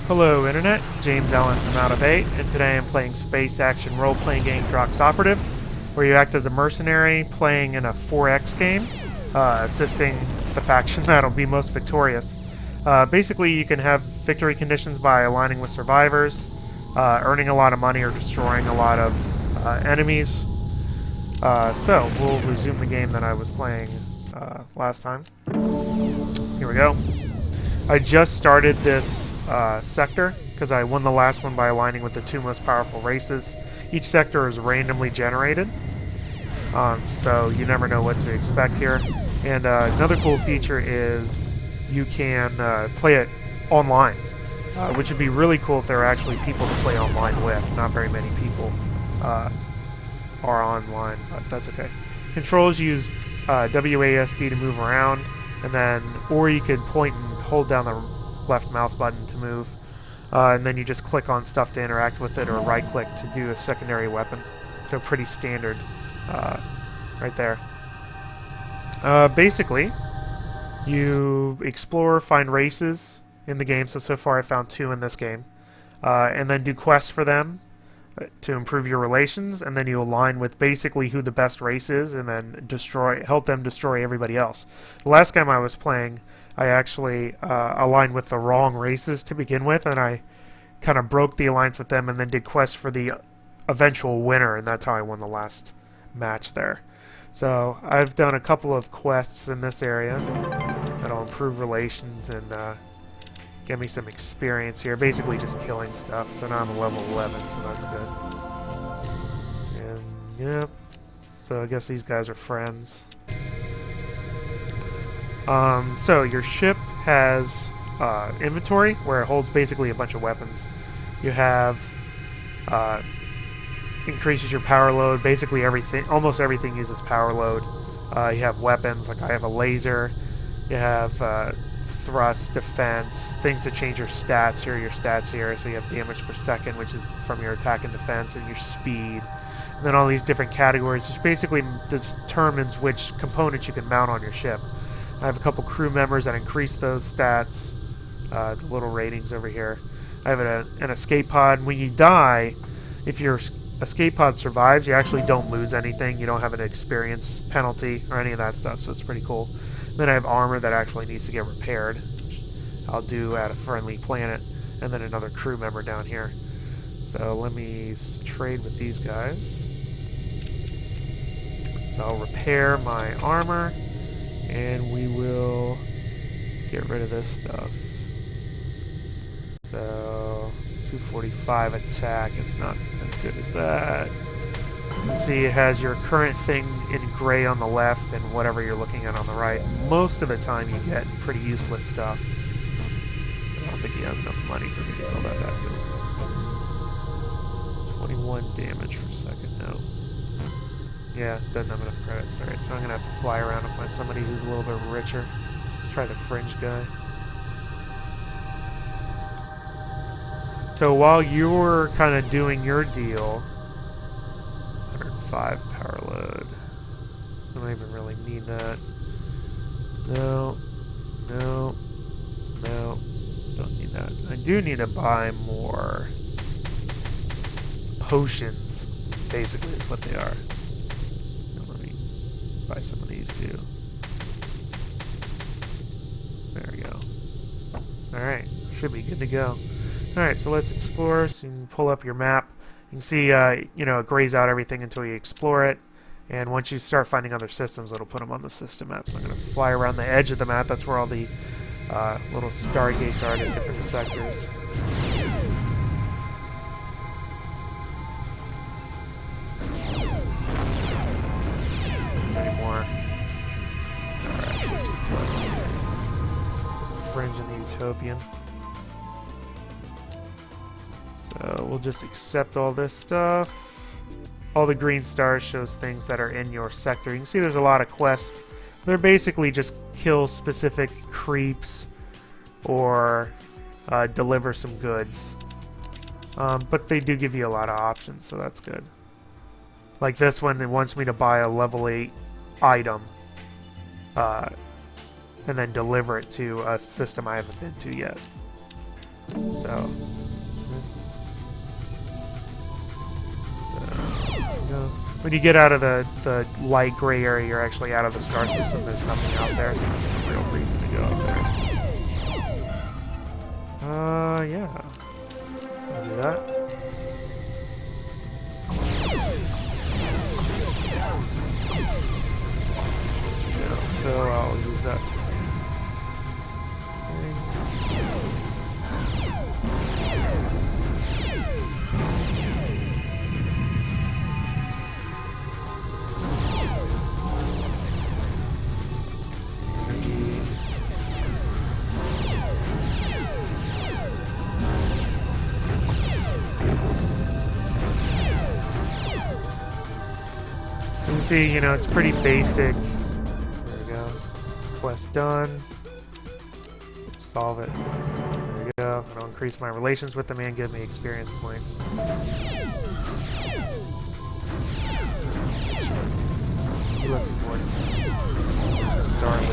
Hello Internet, James Allen from Out of 8, and today I'm playing space action role-playing game Drox Operative, where you act as a mercenary playing in a 4X game, assisting the faction that'll be most victorious. Basically, you can have victory conditions by aligning with survivors, earning a lot of money, or destroying a lot of enemies. So, we'll resume the game that I was playing last time. Here we go. I just started this sector because I won the last one by aligning with the two most powerful races. Each sector is randomly generated, so you never know what to expect here. And another cool feature is you can play it online, which would be really cool if there are actually people to play online with. Not very many people are online, but that's okay. Controls use WASD to move around, and then, or you could point and hold down the left mouse button to move, and then you just click on stuff to interact with it, or right click to do a secondary weapon. So pretty standard right there. Basically, you explore, find races in the game, so far I found 2 in this game, and then do quests for them to improve your relations, and then you align with basically who the best race is, and then help them destroy everybody else. The last game I was playing, I actually aligned with the wrong races to begin with, and I kind of broke the alliance with them and then did quests for the eventual winner, and that's how I won the last match there. So I've done a couple of quests in this area that'll improve relations and give me some experience here. Basically just killing stuff, so now I'm a level 11, so that's good. And, yep. So I guess these guys are friends. So your ship has inventory, where it holds basically a bunch of weapons. You have increases your power load. Basically everything, almost everything uses power load. You have weapons, like I have a laser. You have thrust, defense, things that change your stats. Here are your stats here. So you have damage per second, which is from your attack and defense, and your speed. And then all these different categories, which basically determines which components you can mount on your ship. I have a couple crew members that increase those stats, the little ratings over here. I have an escape pod. When you die, if your escape pod survives, you actually don't lose anything. You don't have an experience penalty or any of that stuff, so it's pretty cool. Then I have armor that actually needs to get repaired, which I'll do at a friendly planet, and then another crew member down here. So let me trade with these guys. So I'll repair my armor, and we will get rid of this stuff. So 245 attack is not as good as that. You can see it has your current thing in gray on the left and whatever you're looking at on the right. Most of the time you get pretty useless stuff. I don't think he has enough money for me to sell that back to him. 21 damage per second, no. Yeah, doesn't have enough credits. Alright, so I'm going to have to fly around and find somebody who's a little bit richer. Let's try the fringe guy. So while you're kind of doing your deal, 105 power load. I don't even really need that. No. No. No. Don't need that. I do need to buy more potions, basically is what they are. Let me buy some of these too. There we go. Alright, should be good to go. Alright, so let's explore. So you can pull up your map. You can see, it grays out everything until you explore it. And once you start finding other systems, it'll put them on the system map. So I'm going to fly around the edge of the map. That's where all the little stargates are in different sectors. There's any more? Alright, actually some quests. Fringe and the Utopian. So we'll just accept all this stuff. All the green stars shows things that are in your sector. You can see there's a lot of quests. They're basically just kill specific creeps or deliver some goods. But they do give you a lot of options, so that's good. Like this one, it wants me to buy a level 8 item and then deliver it to a system I haven't been to yet. So, you know, when you get out of the light gray area, you're actually out of the star system. There's nothing out there, so there's no real reason to go out there. Yeah. I'll do that. Yeah, so I'll use that thing. You can see, you know, it's pretty basic. There we go. Quest done. So solve it. There we go. It'll increase my relations with them and give me experience points. He looks important. Starling.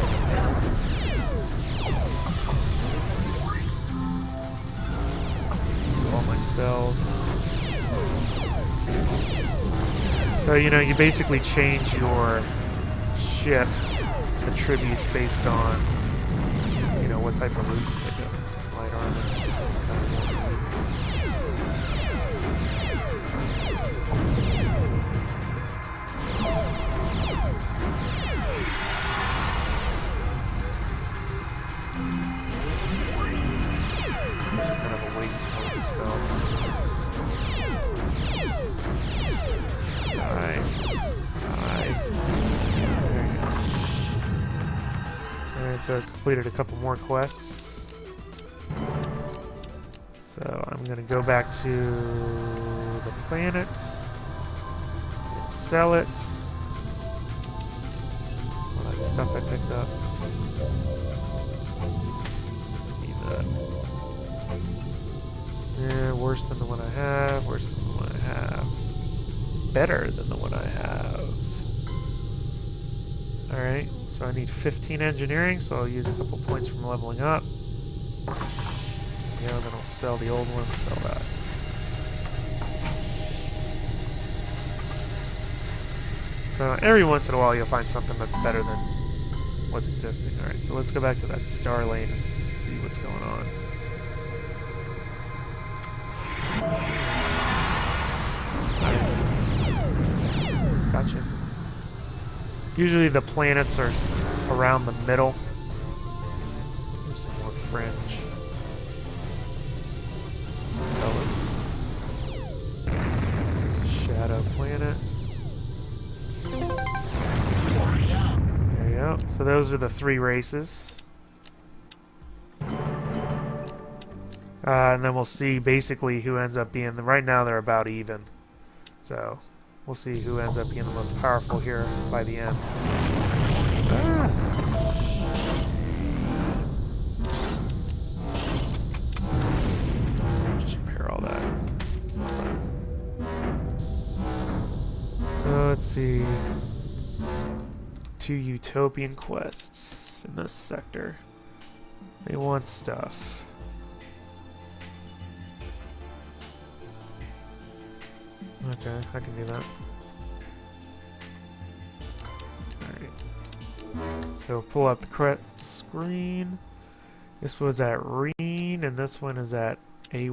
All my spells. So, you know, you basically change your ship attributes based on, you know, what type of loot you pick up. Some light armor. Kind of a waste of all these spells. Die. There you go. Alright, so I completed a couple more quests. So I'm going to go back to the planet and sell it. All that stuff I picked up. Need that. Yeah, worse than the one I have. Worse than the one I have. Better than the one I have. Alright, so I need 15 engineering, so I'll use a couple points from leveling up. Yeah, then I'll sell the old one, sell that. So every once in a while you'll find something that's better than what's existing. Alright, so let's go back to that star lane and see what's going on. Gotcha. Usually the planets are around the middle. There's some more fringe. There's a shadow planet. There you go. So those are the 3 races. And then we'll see basically who ends up being... Right now they're about even. So... We'll see who ends up being the most powerful here by the end. Ah. Just repair all that. So let's see. 2 utopian quests in this sector. They want stuff. Okay, I can do that. Alright. So pull up the correct screen. This was at Reen, and this one is at AYN.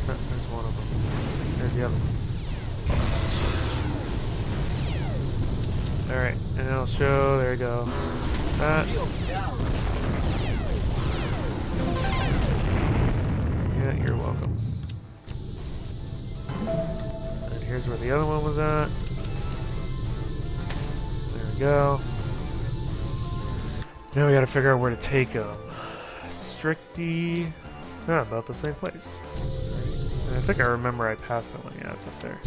There's one of them. There's the other one. Alright, and it'll show, there we go. That. Yeah, you're welcome. And here's where the other one was at. There we go. Now we gotta figure out where to take them. Stricty. Yeah, about the same place. And I think I remember I passed that one. Yeah, it's up there.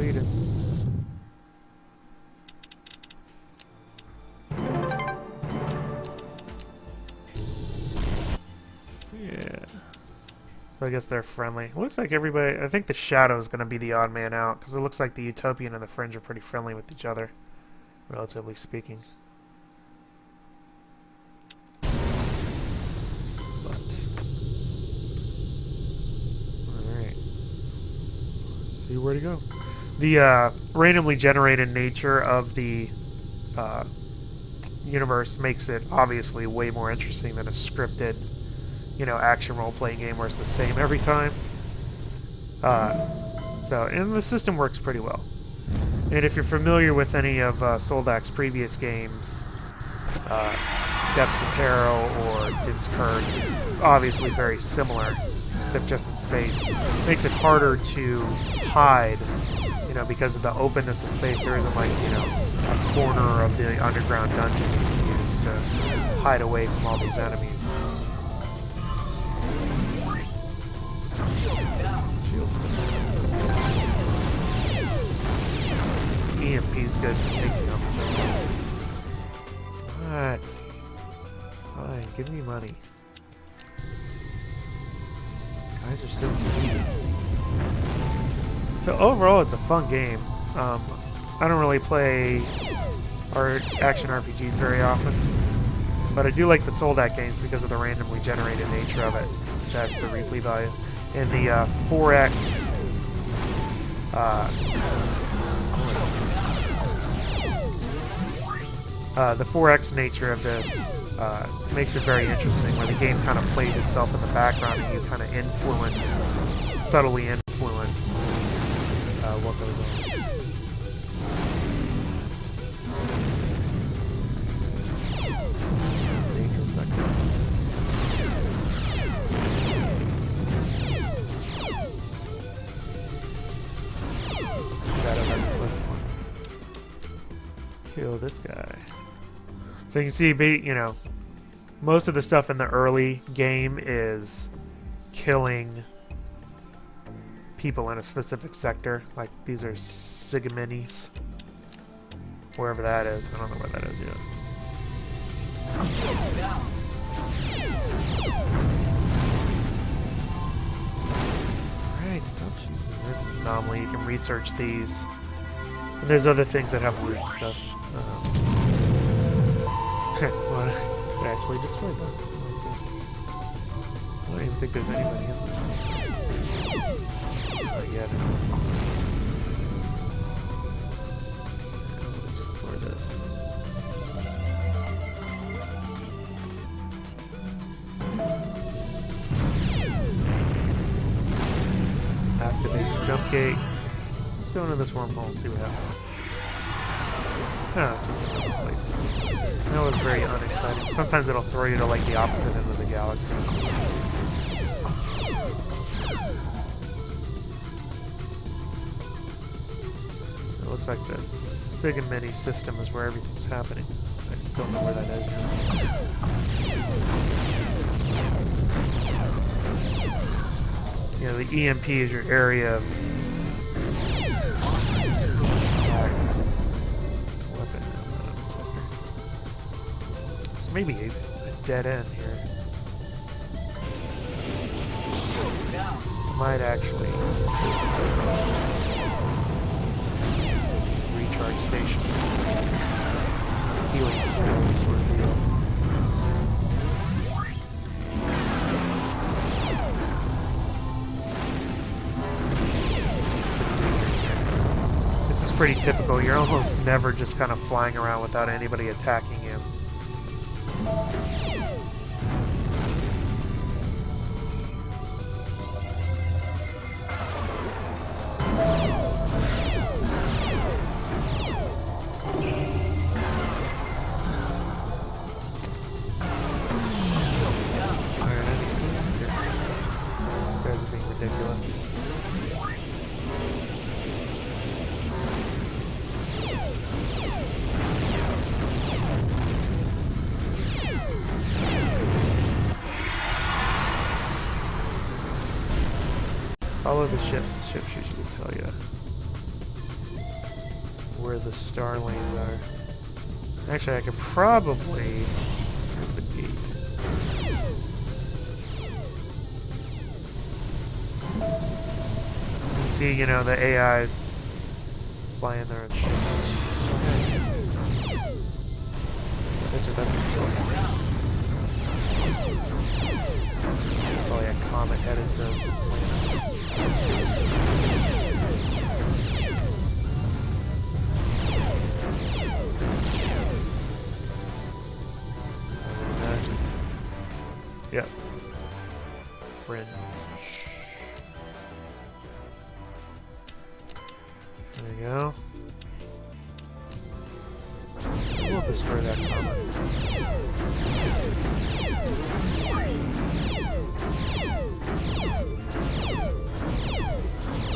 completed. Yeah. So I guess they're friendly. It looks like everybody... I think the Shadow is going to be the odd man out, because it looks like the Utopian and the Fringe are pretty friendly with each other, relatively speaking. See where to go. The randomly generated nature of the universe makes it obviously way more interesting than a scripted, you know, action role-playing game where it's the same every time. And the system works pretty well. And if you're familiar with any of Soldak's previous games, Depths of Peril or Din's Curse, it's obviously very similar, except just in space. It makes it harder to hide, you know, because of the openness of space. There isn't, like, you know, a corner of the underground dungeon you can use to hide away from all these enemies. EMP's good for taking out missiles. What? Fine, give me money. Guys are so needy. So overall, it's a fun game. I don't really play action RPGs very often, but I do like the Soldak games because of the randomly generated nature of it, which adds the replay value. And the 4X the 4X nature of this makes it very interesting, where the game kind of plays itself in the background and you kind of subtly influence what goes on. Danger sector. Kill this guy. So you can see, you know, most of the stuff in the early game is killing people in a specific sector. Like, these are Sigaminis. Wherever that is. I don't know where that is yet. Alright, stop shooting. There's an anomaly. You can research these. And there's other things that have weird stuff. Well, it actually destroyed them. That's good. I don't even think there's anybody in this. Oh, yeah, no. We'll explore this. Activate the jump gate. Let's go into this wormhole and see what happens. Oh, just another place this is. That was very unexciting. Sometimes it'll throw you to, like, the opposite end of the galaxy. It looks like the Sigamini system is where everything's happening. I just don't know where that is yet. You know, the EMP is your area of weapon. So maybe a dead end here. Might actually recharge station. Healing sort of deal. This is pretty typical. You're almost never just kind of flying around without anybody attacking you. These guys are being ridiculous. Follow the ships. The ships usually tell you. where the star lanes are. Actually, I could probably... Where's the gate? You see, you know, the AIs flying there and shit. I bet you that's supposed to be. Probably a comet headed to some planet. Yep. Fringe. There you go. We'll destroy that comet.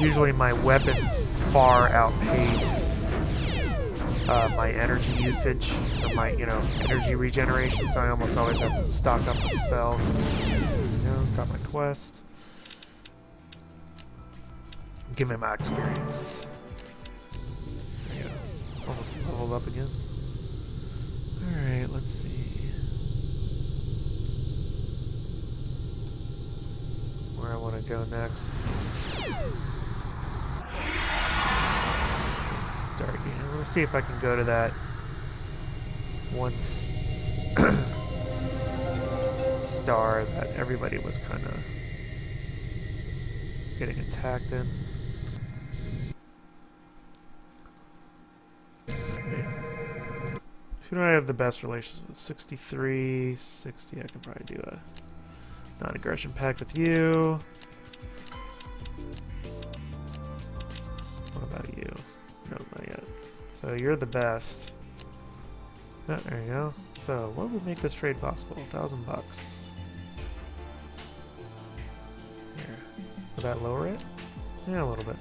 Usually my weapons far outpace my energy usage, or my, you know, energy regeneration, so I almost always have to stock up with spells. There you go, got my quest. Give me my experience. There you go. Almost leveled up again. Alright, let's see. Where I want to go next. Start again. Let's see if I can go to that one star that everybody was kind of getting attacked in. Who do I have the best relations with? 63, 60. I can probably do a non-aggression pact with you. What about you? No, not yet. So you're the best. Oh, there you go. So what would make this trade possible? $1,000. Here. Would that lower it? Yeah, a little bit.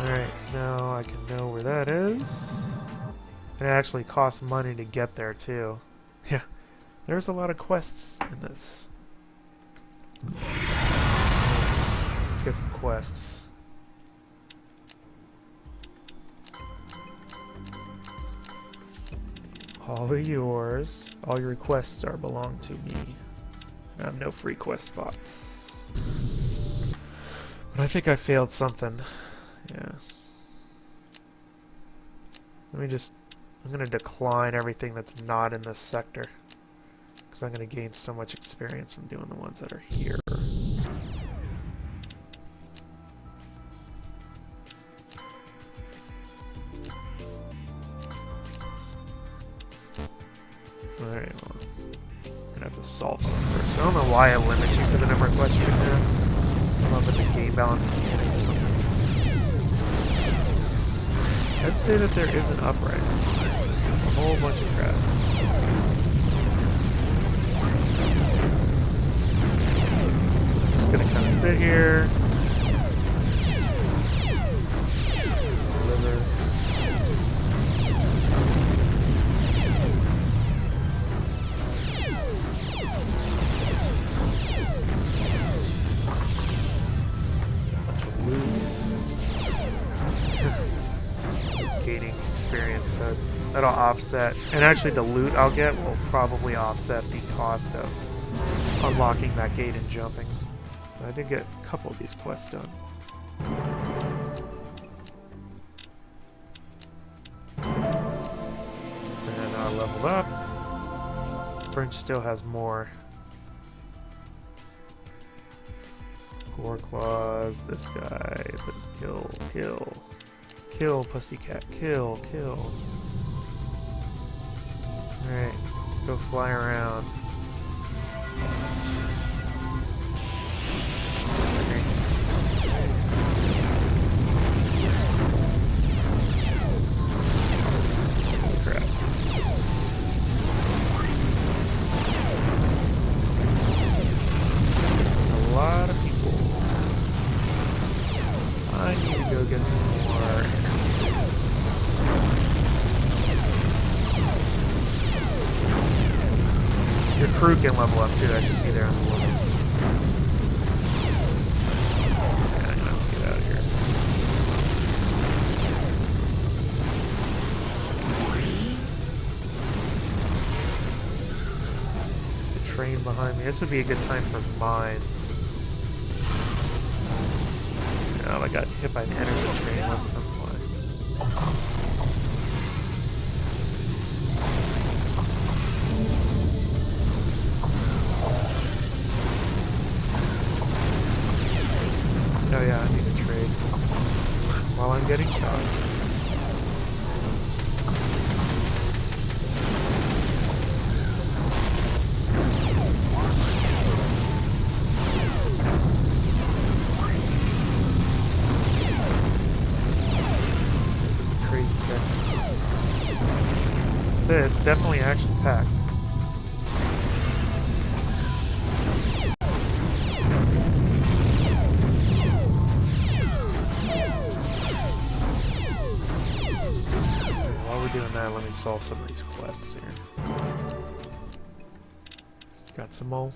Alright, so now I can know where that is. And it actually costs money to get there too. Yeah. There's a lot of quests in this. Let's get some quests. All are yours. All your requests are belong to me. I have no free quest spots. But I think I failed something. Yeah. Let me just... I'm going to decline everything that's not in this sector. Because I'm going to gain so much experience from doing the ones that are here. Alright, well, I'm gonna have to solve some first. I don't know why I limit you to the number of questions you can have. I don't know if it's a game balance mechanic or something. I'd say that there is an uprising. A whole bunch of crap. I'm just gonna kind of sit here. Deliver. Gaining experience, so that'll offset, and actually the loot I'll get will probably offset the cost of unlocking that gate and jumping. So I did get a couple of these quests done. And I leveled up. French still has more. Gore claws, this guy, but kill. Kill, pussycat. Kill. Alright, let's go fly around. Crap. A lot of people. I need to go get some more. Your crew can level up too, I just see there on the level. Yeah, I'm gonna get out of here. train behind me. This would be a good time for mines. Oh, I got hit by an energy train. That's why. Oh yeah, I need to trade while I'm getting shot. This is a crazy section. It's definitely action-packed. Doing that, let me solve some of these quests here. Got some more.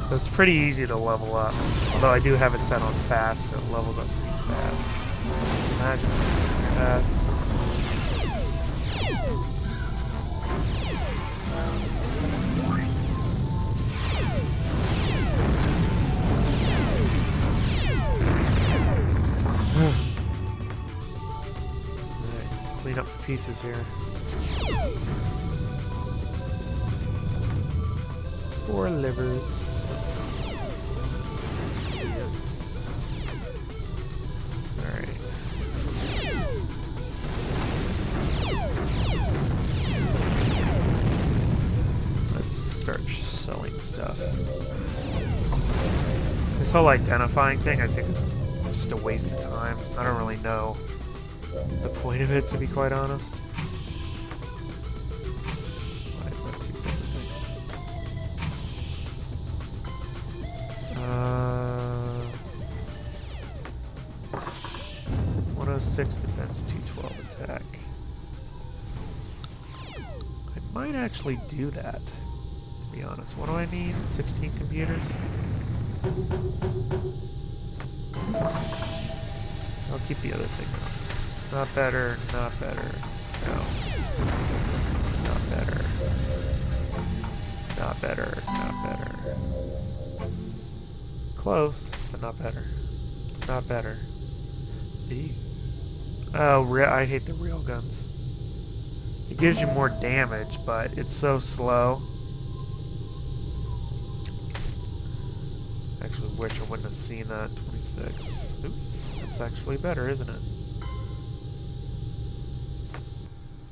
So it's pretty easy to level up. Although I do have it set on fast, so it levels up pretty fast. Imagine it's fast. Clean up the pieces here. 4 livers. Alright. Let's start selling stuff. This whole identifying thing I think is just a waste of time. I don't really know the point of it, to be quite honest. Why is that 2 separate things? 106 defense, 212 attack. I might actually do that, to be honest. What do I need? 16 computers? I'll keep the other thing on. Not better, not better. No. Not better. Not better, not better. Close, but not better. Not better. B. Oh, I hate the real guns. It gives you more damage, but it's so slow. Actually wish I wouldn't have seen that. 26. Oops, that's actually better, isn't it?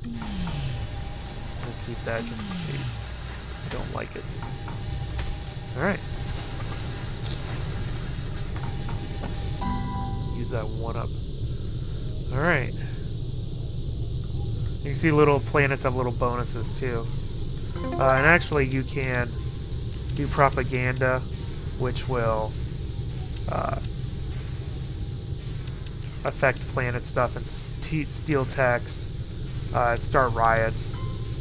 We'll keep that just in case I don't like it. Alright. Use that 1-up. Alright. You can see little planets have little bonuses too. And actually you can do propaganda, which will affect planet stuff and steal techs. Start riots,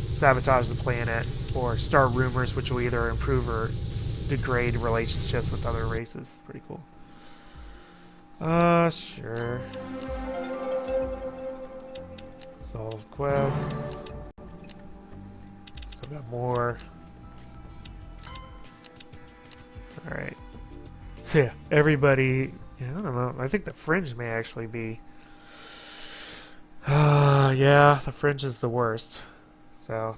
sabotage the planet, or start rumors, which will either improve or degrade relationships with other races. Pretty cool. Sure. Solve quests. Still got more. Alright. So yeah, everybody... Yeah, I don't know. I think the Fringe may actually be... yeah, the Fringe is the worst. So,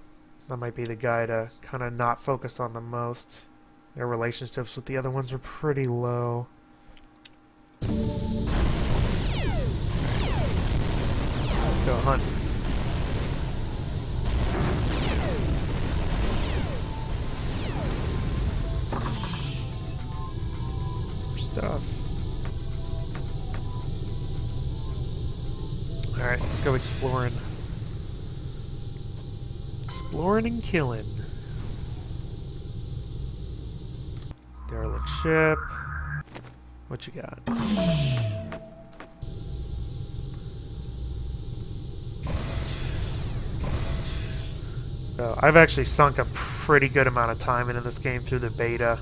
that might be the guy to kind of not focus on the most. Their relationships with the other ones are pretty low. Let's go hunt. More stuff. Alright, let's go exploring. Exploring and killing. Derelict ship. What you got? So I've actually sunk a pretty good amount of time into this game through the beta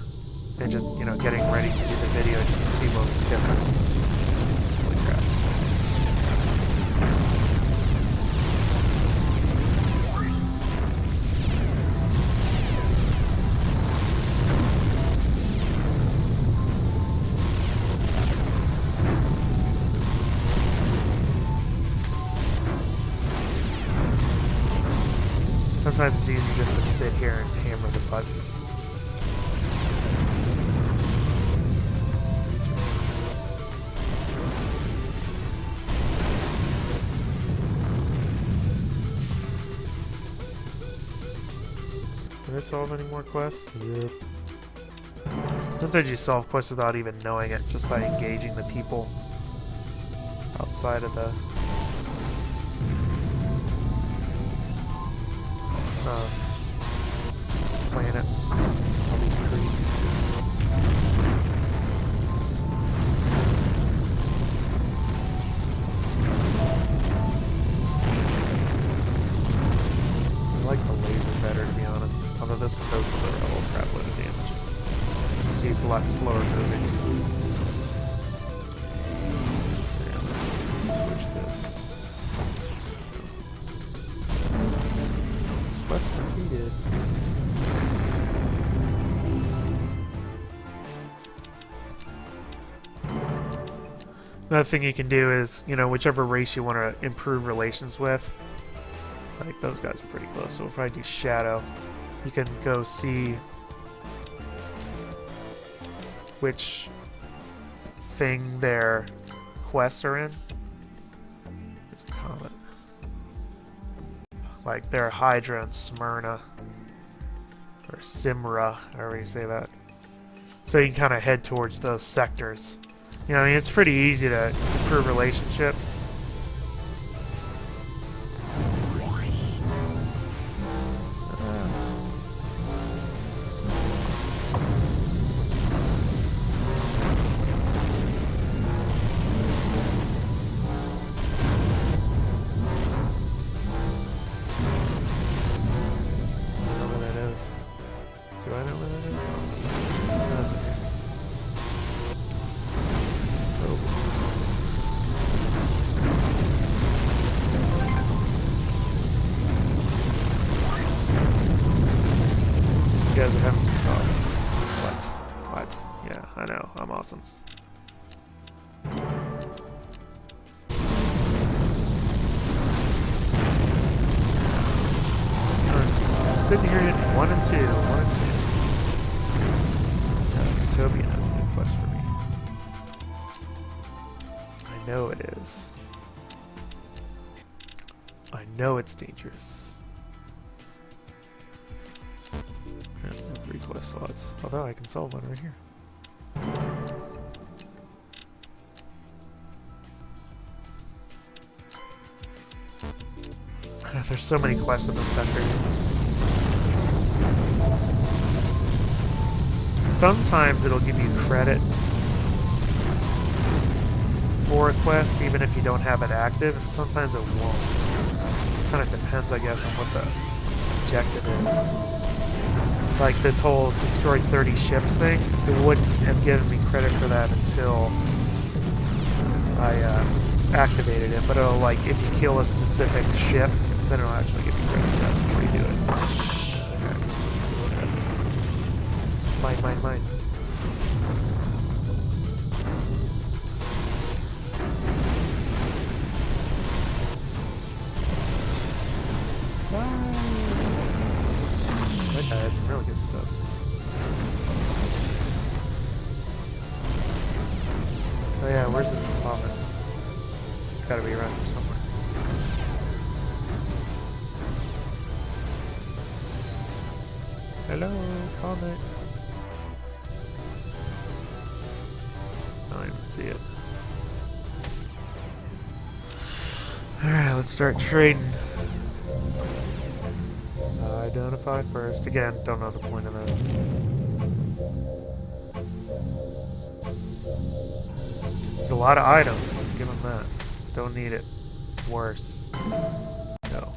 and just, you know, getting ready to do the video just to see what was different. Holy crap. sometimes it's easier just to sit here and hammer the buttons. Did I solve any more quests? Yep. Sometimes you solve quests without even knowing it, just by engaging the people outside of the planets. All these creeps. I like the laser better, to be honest. Although this one does deliver a whole crap load of damage. See, it's a lot slower moving. Switch this. Quest completed. Another thing you can do is, you know, whichever race you want to improve relations with. Like, those guys are pretty close, so we'll probably do Shadow. You can go see which thing their quests are in. It's a comet. Like, they're Hydra and Smyrna. Or Simra, however you say that. So you can kind of head towards those sectors. You know, I mean, it's pretty easy to improve relationships. You guys are having some problems. What? Yeah, I know. I'm awesome. So I'm just sitting here hitting 1 and 2, 1 and 2. Toby has a good quest for me. I know it is. I know it's dangerous. 3 quest slots. Although I can solve one right here. There's so many quests in this sector. Sometimes it'll give you credit for a quest even if you don't have it active, and sometimes it won't. Kind of depends, I guess, on what the objective is. Like this whole destroy 30 ships thing, it wouldn't have given me credit for that until I activated it. But it'll, like, if you kill a specific ship, then it'll actually give you credit for that before you do it. Okay. Mine. That's some really good stuff. Oh yeah, where's this comet? Gotta be around here somewhere. Hello, comet. I don't even see it. Alright, let's start trading. Identify first. Again, don't know the point of this. There's a lot of items. Give them that. Don't need it. Worse. No.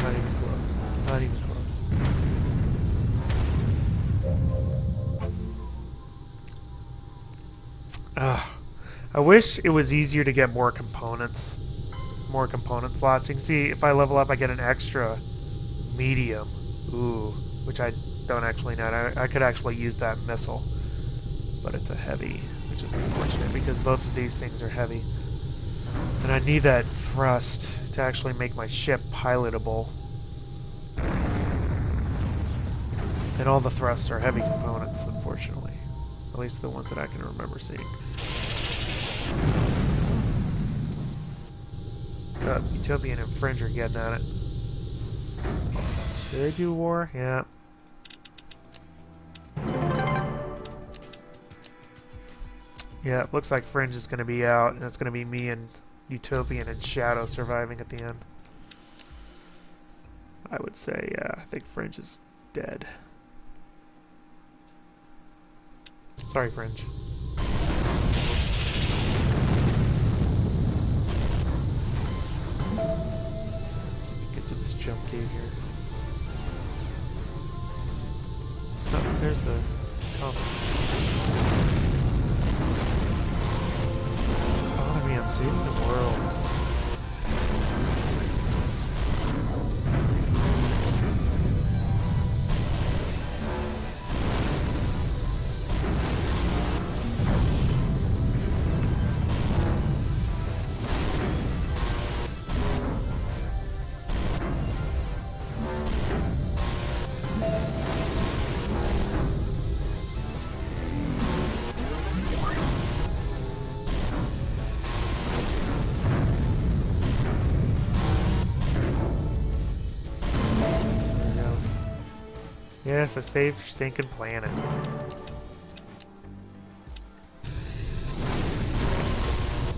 Not even close. Not even close. I wish it was easier to get more components. More component slots. You can see if I level up I get an extra medium. Ooh. Which I don't actually know. I could actually use that missile, but it's a heavy, which is unfortunate because both of these things are heavy. And I need that thrust to actually make my ship pilotable. And all the thrusts are heavy components, unfortunately. At least the ones that I can remember seeing. Utopian Infringer getting at it. Do they do war? Yeah. Yeah, it looks like Fringe is going to be out, and it's going to be me and Utopian and Shadow surviving at the end. I would say, yeah, I think Fringe is dead. Sorry, Fringe. Let's see if we can get to this jump gate here. Oh, there's the economy. I'm saving the world. Yes, a safe stinking planet.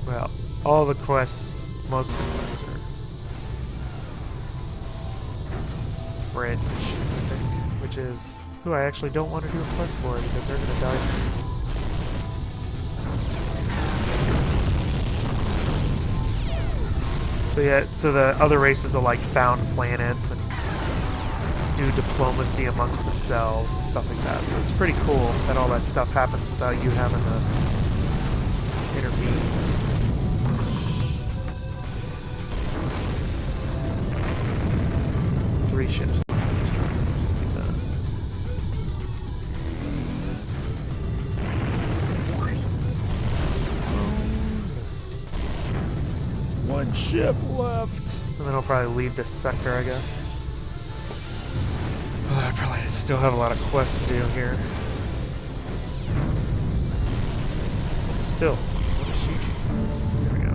Well, all the quests, most of the quests are Fringe, I think, which is who I actually don't want to do a quest for because they're gonna die soon. So yeah, so the other races will like found planets and do diplomacy amongst themselves and stuff like that. So it's pretty cool that all that stuff happens without you having to intervene. Three ships. Just do that. One ship left. And then I'll probably leave this sector, I guess. I probably still have a lot of quests to do here. Still, what a shoot you. There we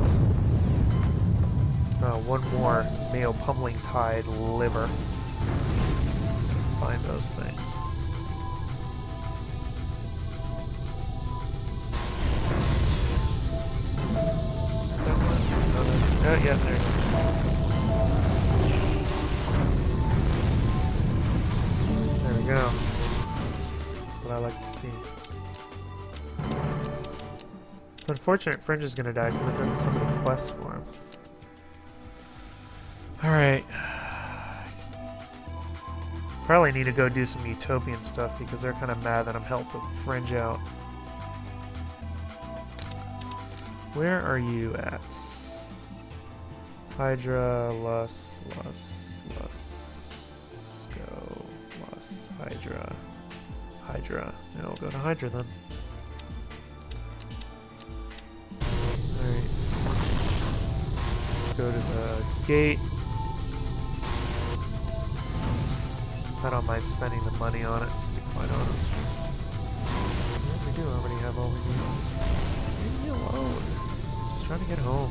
go. One more male pummeling tide liver. Find those things. Oh, yeah, there you go. Go. That's what I like to see. It's unfortunate Fringe is gonna die because I've done so many quests for him. Alright. Probably need to go do some Utopian stuff because they're kind of mad that I'm helping Fringe out. Where are you at? Hydra, Lus, go. Hydra. Yeah, we'll go to Hydra then. Alright. Let's go to the gate. I don't mind spending the money on it, to be quite honest. Yeah, we do already have all we need. Leave me alone. Just trying to get home.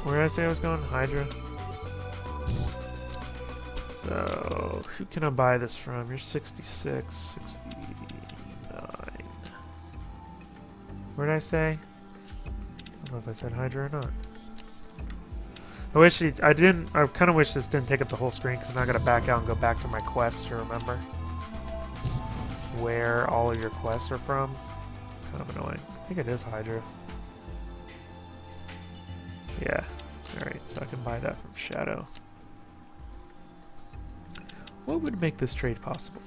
Where did I say I was going? Hydra. So, who can I buy this from? You're 66, 69. Where did I say? I don't know if I said Hydra or not. I wish I kind of wish this didn't take up the whole screen because I'm not going to back out and go back to my quests to remember where all of your quests are from. Kind of annoying. I think it is Hydra. Yeah. Alright, so I can buy that from Shadow. What would make this trade possible?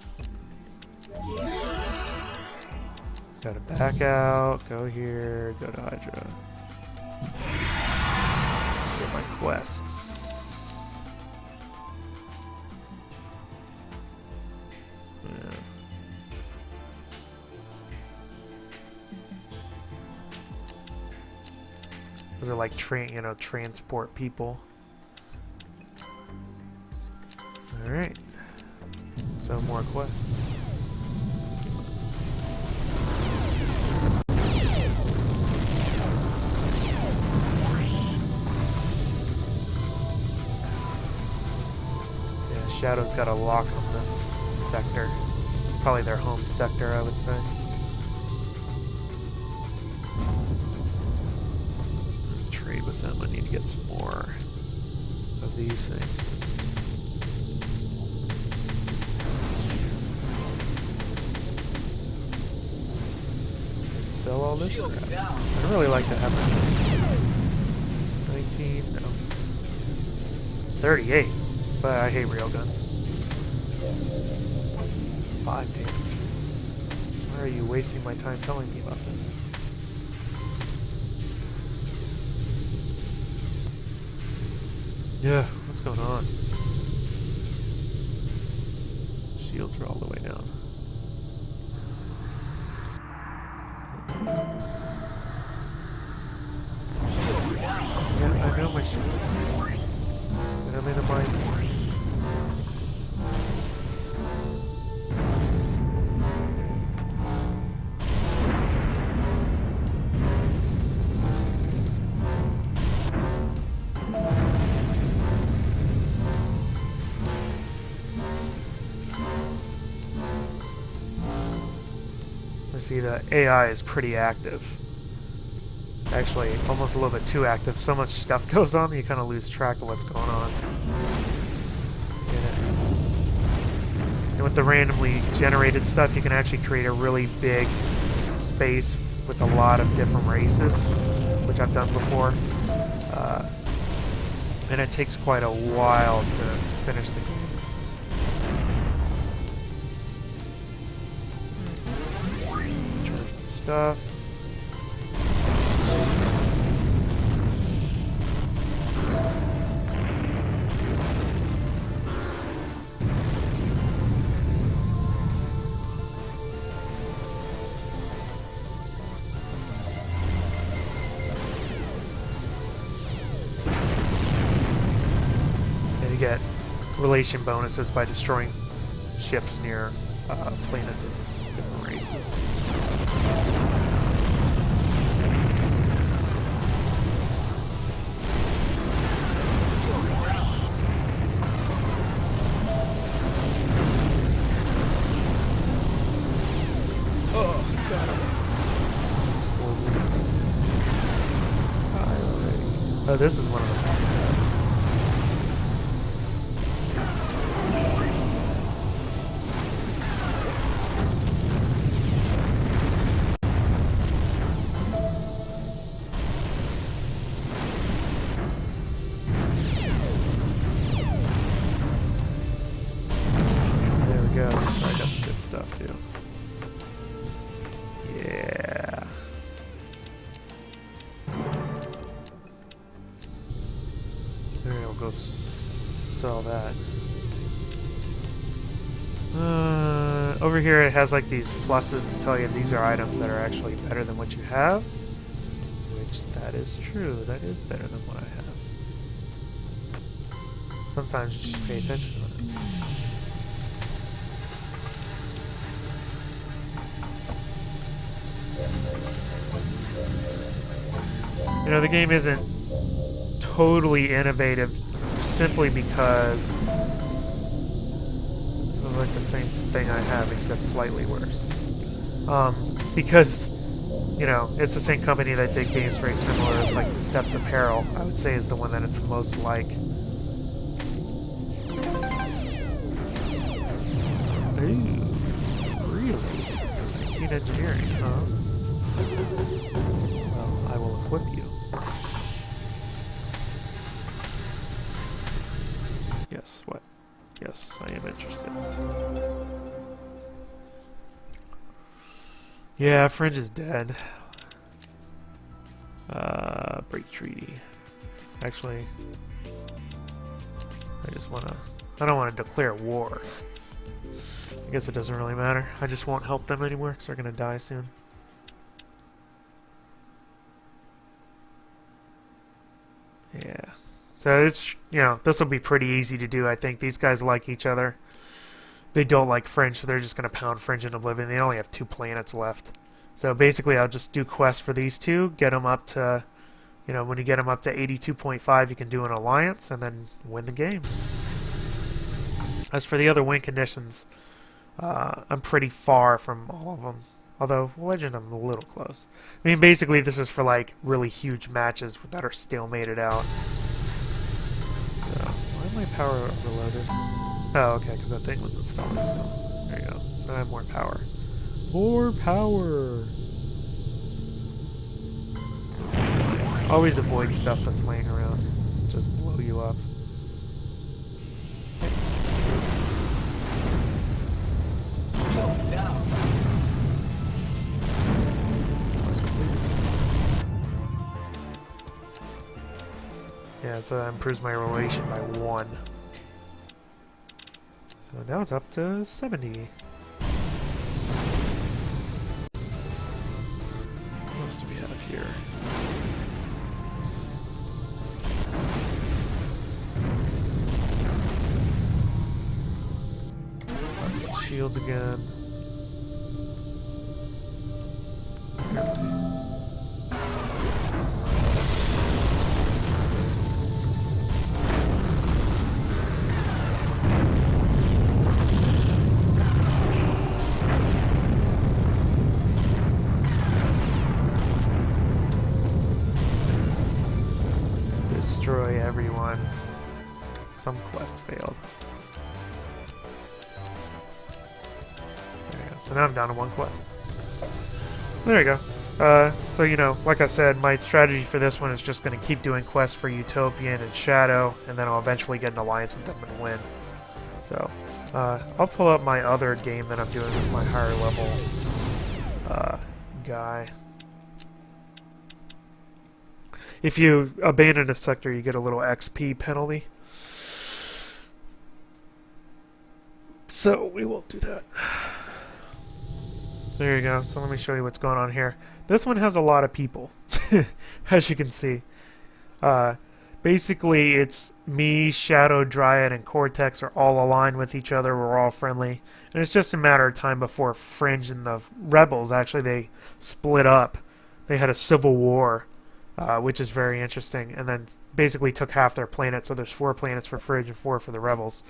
Gotta back out, go here, go to Hydra. get my quests. Yeah. Those are like transport people. All right. So more quests. Yeah, Shadow's got a lock on this sector. It's probably their home sector, I would say. Trade with them. I need to get some more of these things. Sell all this crap. I'd really like to have that. 19, no. 38. But I hate railguns. 5 damage. Why are you wasting my time telling me about this? Yeah, what's going on? Shields are all the way down. Yeah, I know my shield. And I'm in a mine. See, the AI is pretty active. Actually, almost a little bit too active. So much stuff goes on that you kind of lose track of what's going on. Yeah. And with the randomly generated stuff, you can actually create a really big space with a lot of different races, which I've done before. And it takes quite a while to finish the game. Stuff. And you get relation bonuses by destroying ships near planets of different races. Oh, this is one of the fast guys. There we go. I got some good stuff too. Yeah. Alright, we'll go sell that. Over here it has like these pluses to tell you these are items that are actually better than what you have. Which, that is true. That is better than what I have. Sometimes you just pay attention to it. You know, the game isn't totally innovative simply because it's like the same thing I have except slightly worse. Because, you know, it's the same company that did games very similar as like Depths of Peril, I would say is the one that it's the most like. Ooh, really? 19 engineering, huh? Well, I will equip you. Yes, what? Yes, I am interested. Yeah, Fringe is dead. Break treaty. Actually, I don't want to declare war. I guess it doesn't really matter. I just won't help them anymore because they're going to die soon. Yeah. So it's, this will be pretty easy to do, I think. These guys like each other. They don't like Fringe, so they're just going to pound Fringe and Oblivion. They only have 2 planets left. So basically, I'll just do quests for these two, get them up to, when you get them up to 82.5, you can do an alliance, and then win the game. As for the other win conditions, I'm pretty far from all of them. Although, Legend, I'm a little close. I mean, basically, this is for, like, really huge matches that are stalemated out. So, why am I power overloaded? Oh, okay, because that thing was installing still. There you go. So I have more power. More power! Always avoid stuff that's laying around. Just blow you up. Yeah, so that improves my relation by 1. So now it's up to 70. What else do we have here? Shields again. Destroy everyone. Some quest failed. There you go. So now I'm down to 1 quest. There you go. So, like I said, my strategy for this one is just going to keep doing quests for Utopian and Shadow, and then I'll eventually get an alliance with them and win. So, I'll pull up my other game that I'm doing with my higher level guy. If you abandon a sector, you get a little XP penalty. So, we won't do that. There you go. So let me show you what's going on here. This one has a lot of people, as you can see. Basically, it's me, Shadow, Dryad, and Cortex are all aligned with each other. We're all friendly. And it's just a matter of time before Fringe and the Rebels, actually, they split up. They had a civil war, which is very interesting. And then basically took half their planet. So there's 4 planets for Fringe and 4 for the Rebels.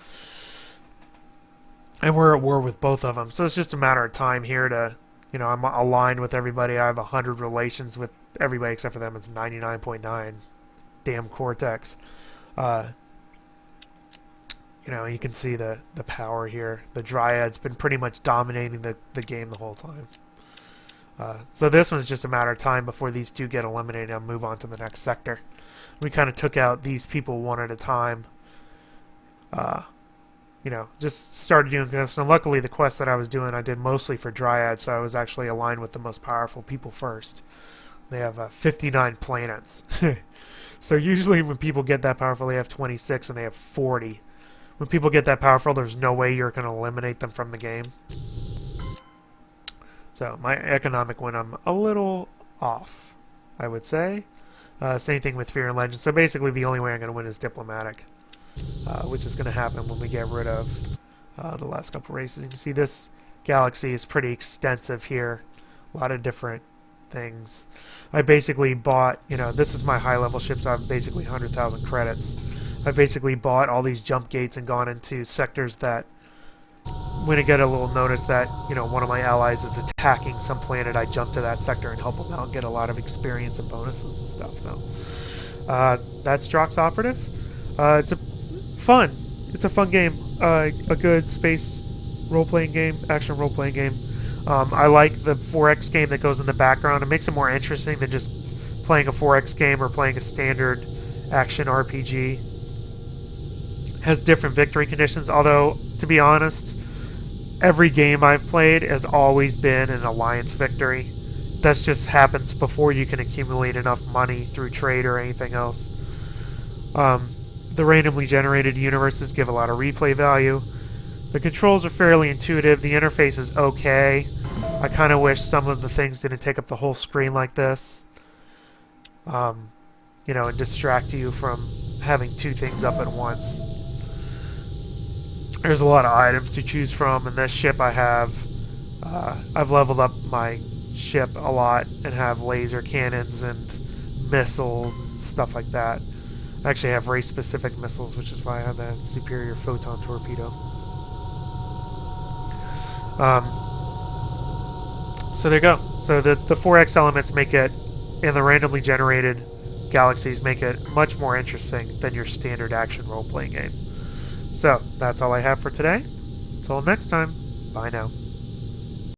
And we're at war with both of them. So it's just a matter of time here to, I'm aligned with everybody. I have 100 relations with everybody except for them. It's 99.9. Damn Cortex. You can see the power here. The Dryad's been pretty much dominating the game the whole time. So this one's just a matter of time before these two get eliminated and move on to the next sector. We kind of took out these people one at a time. Just started doing this. And luckily, the quest that I was doing, I did mostly for Dryad, so I was actually aligned with the most powerful people first. They have 59 planets. So usually when people get that powerful, they have 26 and they have 40. When people get that powerful, there's no way you're going to eliminate them from the game. So my economic win, I'm a little off, I would say. Same thing with Fear and Legend. So basically the only way I'm going to win is diplomatic. Which is going to happen when we get rid of the last couple races. You can see this galaxy is pretty extensive here. A lot of different things. I basically bought, this is my high-level ship, so I have basically 100,000 credits. I basically bought all these jump gates and gone into sectors that, when I get a little notice that, one of my allies is attacking some planet, I jump to that sector and help them out and get a lot of experience and bonuses and stuff. So, that's Drox Operative. It's a fun game. A good space role-playing game, action role-playing game. I like the 4X game that goes in the background. It makes it more interesting than just playing a 4X game or playing a standard action RPG. Has different victory conditions, although, to be honest, every game I've played has always been an alliance victory. That just happens before you can accumulate enough money through trade or anything else. The randomly generated universes give a lot of replay value. The controls are fairly intuitive. The interface is okay. I kind of wish some of the things didn't take up the whole screen like this. You know, and distract you from having two things up at once. There's a lot of items to choose from, and this ship I've leveled up my ship a lot and have laser cannons and missiles and stuff like that. I actually have race-specific missiles, which is why I have that superior photon torpedo. So there you go. So the 4X elements make it, and the randomly generated galaxies make it much more interesting than your standard action role-playing game. So that's all I have for today. Until next time, bye now.